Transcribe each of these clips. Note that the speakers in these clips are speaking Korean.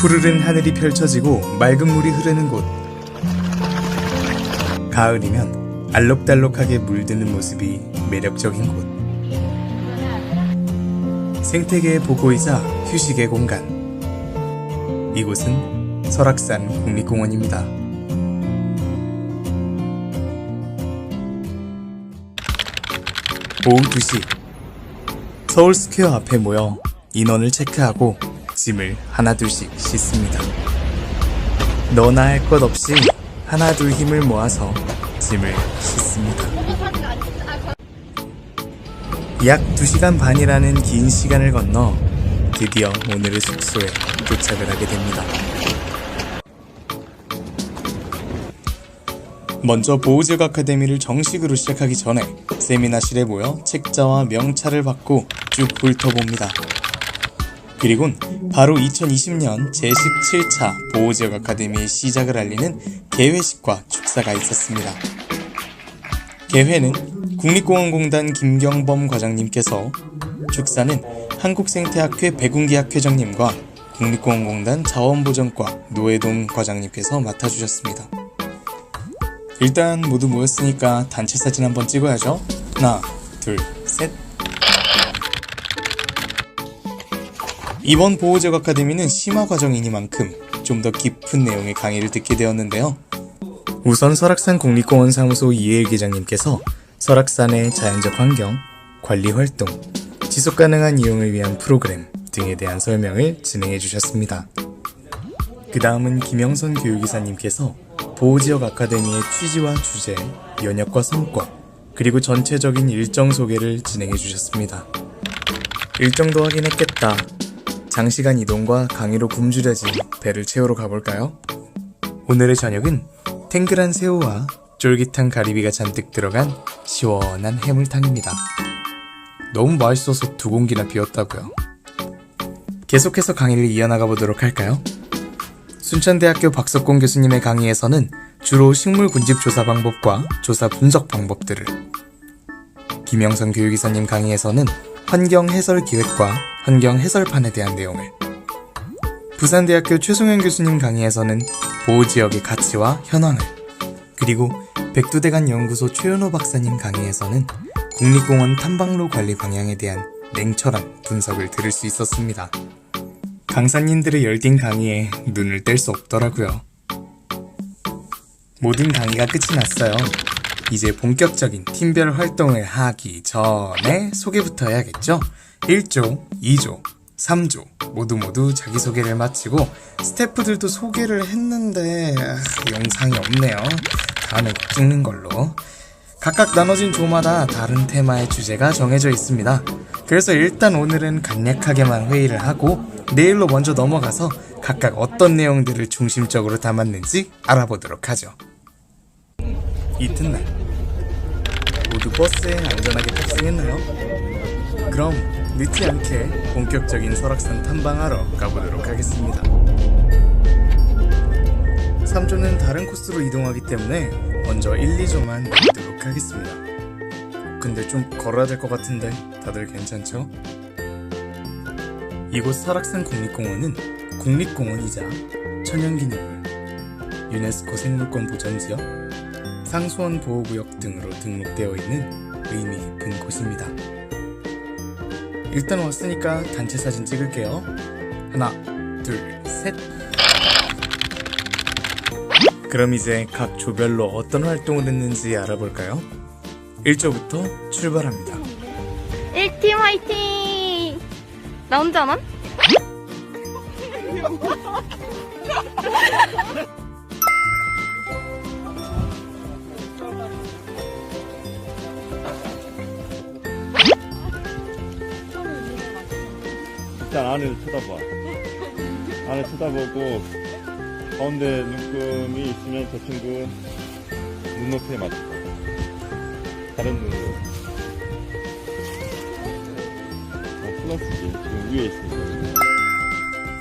푸르른 하늘이 펼쳐지고 맑은 물이 흐르는 곳. 가을이면 알록달록하게 물드는 모습이 매력적인 곳. 생태계의 보고이자 휴식의 공간. 이곳은 설악산 국립공원입니다. 오후 2시, 서울 스퀘어 앞에 모여 인원을 체크하고 짐을 하나둘씩 씻습니다. 너나 할 것 없이 하나둘 힘을 모아서 짐을 씻습니다. 약 2시간 반이라는 긴 시간을 건너 드디어 오늘의 숙소에 도착을 하게 됩니다. 먼저 보호지역 아카데미를 정식으로 시작하기 전에 세미나실에 모여 책자와 명찰을 받고 쭉 훑어봅니다. 그리곤 바로 2020년 제17차 보호지역 아카데미의 시작을 알리는 개회식과 축사가 있었습니다. 개회는 국립공원공단 김경범 과장님께서, 축사는 한국생태학회 백운기학 회장님과 국립공원공단 자원보전과 노해동 과장님께서 맡아주셨습니다. 일단 모두 모였으니까 단체 사진 한번 찍어야죠. 하나, 둘, 셋. 이번 보호지역 아카데미는 심화 과정이니만큼 좀 더 깊은 내용의 강의를 듣게 되었는데요. 우선 설악산 국립공원 사무소 이혜일 기장님께서 설악산의 자연적 환경, 관리 활동, 지속가능한 이용을 위한 프로그램 등에 대한 설명을 진행해 주셨습니다. 그 다음은 김영선 교육이사님께서 보호지역 아카데미의 취지와 주제, 연역과 성과, 그리고 전체적인 일정 소개를 진행해 주셨습니다. 일정도 하긴 했겠다. 장시간 이동과 강의로 굶주려진 배를 채우러 가볼까요? 오늘의 저녁은 탱글한 새우와 쫄깃한 가리비가 잔뜩 들어간 시원한 해물탕입니다. 너무 맛있어서 2공기나 비웠다고요. 계속해서 강의를 이어나가 보도록 할까요? 순천대학교 박석공 교수님의 강의에서는 주로 식물 군집 조사 방법과 조사 분석 방법들을, 김영선 교육이사님 강의에서는 환경 해설 기획과 환경 해설판에 대한 내용을, 부산대학교 최송현 교수님 강의에서는 보호지역의 가치와 현황을, 그리고 백두대간 연구소 최윤호 박사님 강의에서는 국립공원 탐방로 관리 방향에 대한 냉철한 분석을 들을 수 있었습니다. 강사님들의 열띤 강의에 눈을 뗄 수 없더라고요. 모든 강의가 끝이 났어요. 이제 본격적인 팀별 활동을 하기 전에 소개부터 해야겠죠? 1조, 2조, 3조 모두 자기소개를 마치고 스태프들도 소개를 했는데 영상이 없네요. 다음에 꼭 찍는 걸로. 각각 나눠진 조마다 다른 테마의 주제가 정해져 있습니다. 그래서 일단 오늘은 간략하게만 회의를 하고 내일로 먼저 넘어가서 각각 어떤 내용들을 중심적으로 담았는지 알아보도록 하죠. 이튿날 모두 버스에 안전하게 탑승했나요? 그럼 늦지 않게 본격적인 설악산 탐방하러 가보도록 하겠습니다. 3조는 다른 코스로 이동하기 때문에 먼저 1, 2조만 보도록 하겠습니다. 근데 좀 걸어야 될 것 같은데 다들 괜찮죠? 이곳 설악산 국립공원은 국립공원이자 천연기념물, 유네스코 생물권 보전지역, 상수원 보호구역 등으로 등록되어 있는 의미 깊은 곳입니다. 일단 왔으니까 단체 사진 찍을게요. 하나, 둘, 셋. 그럼 이제 각 조별로 어떤 활동을 했는지 알아볼까요? 1조부터 출발합니다. 1팀 화이팅! 나 혼자 만? 일단 안을 쳐다봐. 안을 쳐다보고 가운데 눈금이 있으면 저 친구 눈높이에 맞춰. 다른 눈으로. 플러스지. 지금 위에 있으니까.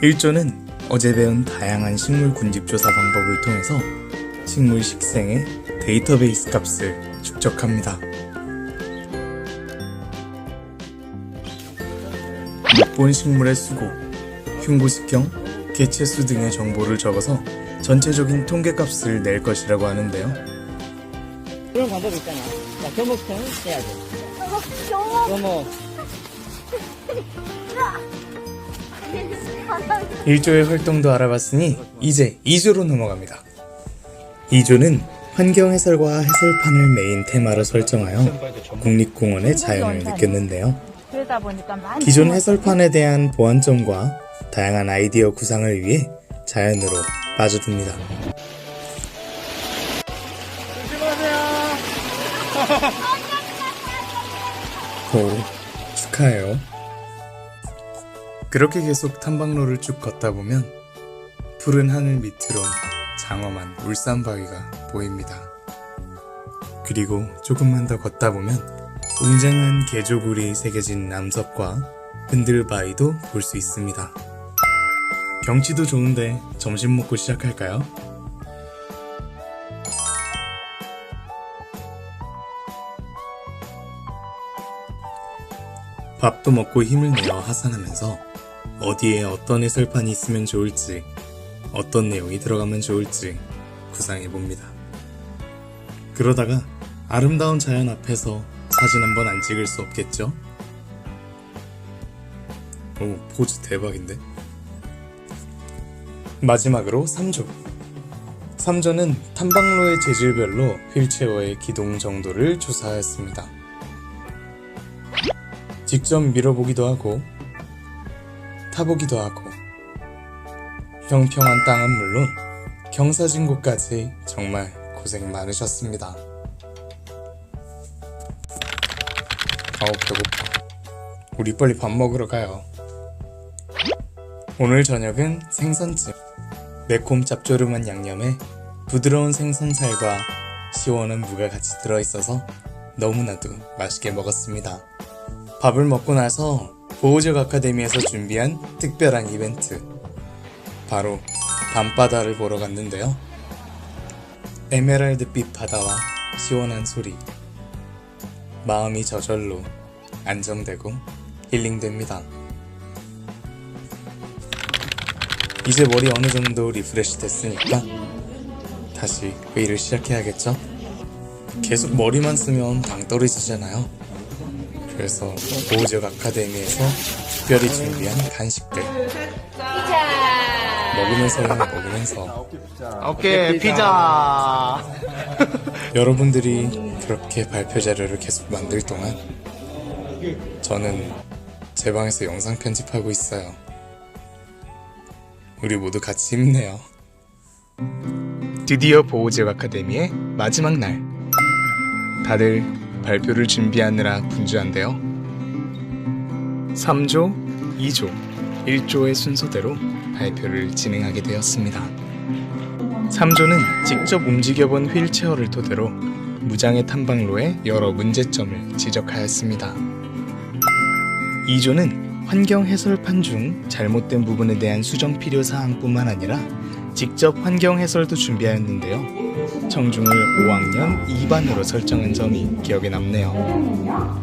1조는 어제 배운 다양한 식물 군집 조사 방법을 통해서 식물 식생의 데이터베이스 값을 축적합니다. 못 본 식물의 수고, 흉부식형, 개체수 등의 정보를 적어서 전체적인 통계값을 낼 것이라고 하는데요. 그런 방법이 있잖아. 자, 교목청 해야 돼. 교목. 일조의 활동도 알아봤으니 이제 2조로 넘어갑니다. 2조는 환경 해설과 해설판을 메인 테마로 설정하여 국립공원의 자연을 느꼈는데요. 그러다 보니까 많이 기존 해설판에 대한 보완점과 다양한 아이디어 구상을 위해 자연으로 빠져듭니다. 오, 축하해요. 그렇게 계속 탐방로를 쭉 걷다 보면 푸른 하늘 밑으로 장엄한 울산바위가 보입니다. 그리고 조금만 더 걷다 보면 웅장한 개조굴이 새겨진 남석과 흔들바위도 볼 수 있습니다. 경치도 좋은데 점심 먹고 시작할까요? 밥도 먹고 힘을 내어 하산하면서 어디에 어떤 해설판이 있으면 좋을지, 어떤 내용이 들어가면 좋을지 구상해봅니다. 그러다가 아름다운 자연 앞에서 사진 한번 안 찍을 수 없겠죠? 오, 포즈 대박인데? 마지막으로 3조. 3조는 탐방로의 재질별로 휠체어의 기동 정도를 조사하였습니다. 직접 밀어보기도 하고 타보기도 하고 평평한 땅은 물론 경사진 곳까지 정말 고생 많으셨습니다. 배고파. 우리 빨리 밥 먹으러 가요. 오늘 저녁은 생선찜. 매콤 짭조름한 양념에 부드러운 생선살과 시원한 무가 같이 들어있어서 너무나도 맛있게 먹었습니다. 밥을 먹고 나서 보호적 아카데미에서 준비한 특별한 이벤트, 바로 밤바다를 보러 갔는데요. 에메랄드빛 바다와 시원한 소리, 마음이 저절로 안정되고 힐링됩니다. 이제 머리 어느 정도 리프레시 됐으니까 다시 회의를 시작해야겠죠? 계속 머리만 쓰면 당 떨어지잖아요. 그래서 보호적 아카데미에서 특별히 준비한 간식들 먹으면서 오케이, 피자. 여러분들이 그렇게 발표 자료를 계속 만들 동안 저는 제 방에서 영상 편집하고 있어요. 우리 모두 같이 힘내요. 드디어 보호지역 아카데미의 마지막 날. 다들 발표를 준비하느라 분주한데요. 3조, 2조, 1조의 순서대로 발표를 진행하게 되었습니다. 3조는 직접 움직여본 휠체어를 토대로 무장의 탐방로의 여러 문제점을 지적하였습니다. 2조는 환경 해설판 중 잘못된 부분에 대한 수정 필요 사항뿐만 아니라 직접 환경 해설도 준비하였는데요. 청중을 5학년 2반으로 설정한 점이 기억에 남네요.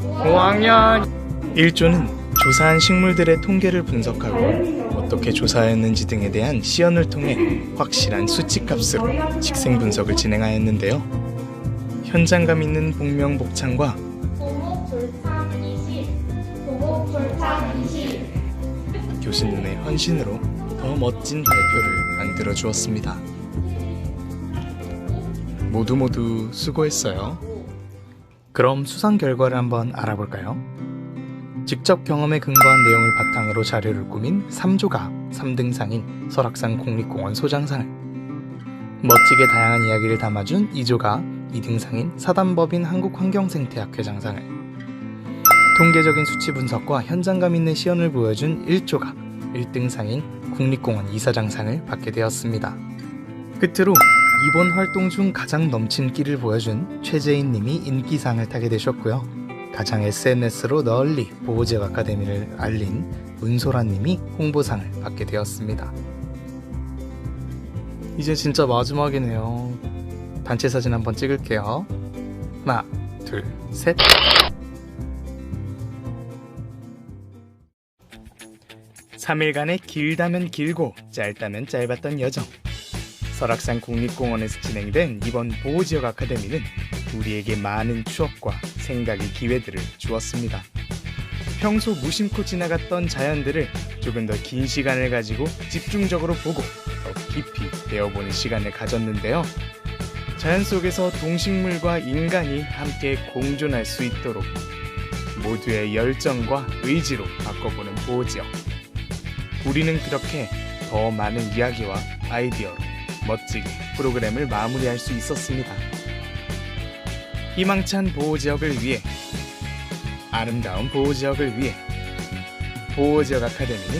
5학년. 1조는 조사한 식물들의 통계를 분석하고 어떻게 조사하였는지 등에 대한 시연을 통해 확실한 수치값으로 식생 분석을 진행하였는데요. 현장감 있는 복명복창과 교수님의 헌신으로 더 멋진 발표를 만들어 주었습니다. 모두 수고했어요. 그럼 수상 결과를 한번 알아볼까요? 직접 경험에 근거한 내용을 바탕으로 자료를 꾸민 3조가 3등상인 설악산 국립공원 소장상을, 멋지게 다양한 이야기를 담아준 2조가 2등상인 사단법인 한국환경생태학 회장상을, 통계적인 수치 분석과 현장감 있는 시연을 보여준 1조가 1등상인 국립공원 이사장상을 받게 되었습니다. 끝으로 이번 활동 중 가장 넘친 끼를 보여준 최재인 님이 인기상을 타게 되셨고요. 가장 SNS로 널리 보호지역 아카데미를 알린 문소란 님이 홍보상을 받게 되었습니다. 이제 진짜 마지막이네요. 단체 사진 한번 찍을게요. 하나, 둘, 셋. 3일간의 길다면 길고 짧다면 짧았던 여정. 설악산 국립공원에서 진행된 이번 보호지역 아카데미는 우리에게 많은 추억과 생각의 기회들을 주었습니다. 평소 무심코 지나갔던 자연들을 조금 더 긴 시간을 가지고 집중적으로 보고 더 깊이 배워보는 시간을 가졌는데요. 자연 속에서 동식물과 인간이 함께 공존할 수 있도록 모두의 열정과 의지로 바꿔보는 보호지역. 우리는 그렇게 더 많은 이야기와 아이디어로 멋지게 프로그램을 마무리할 수 있었습니다. 희망찬 보호지역을 위해, 아름다운 보호지역을 위해 보호지역 아카데미는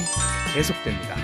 계속됩니다.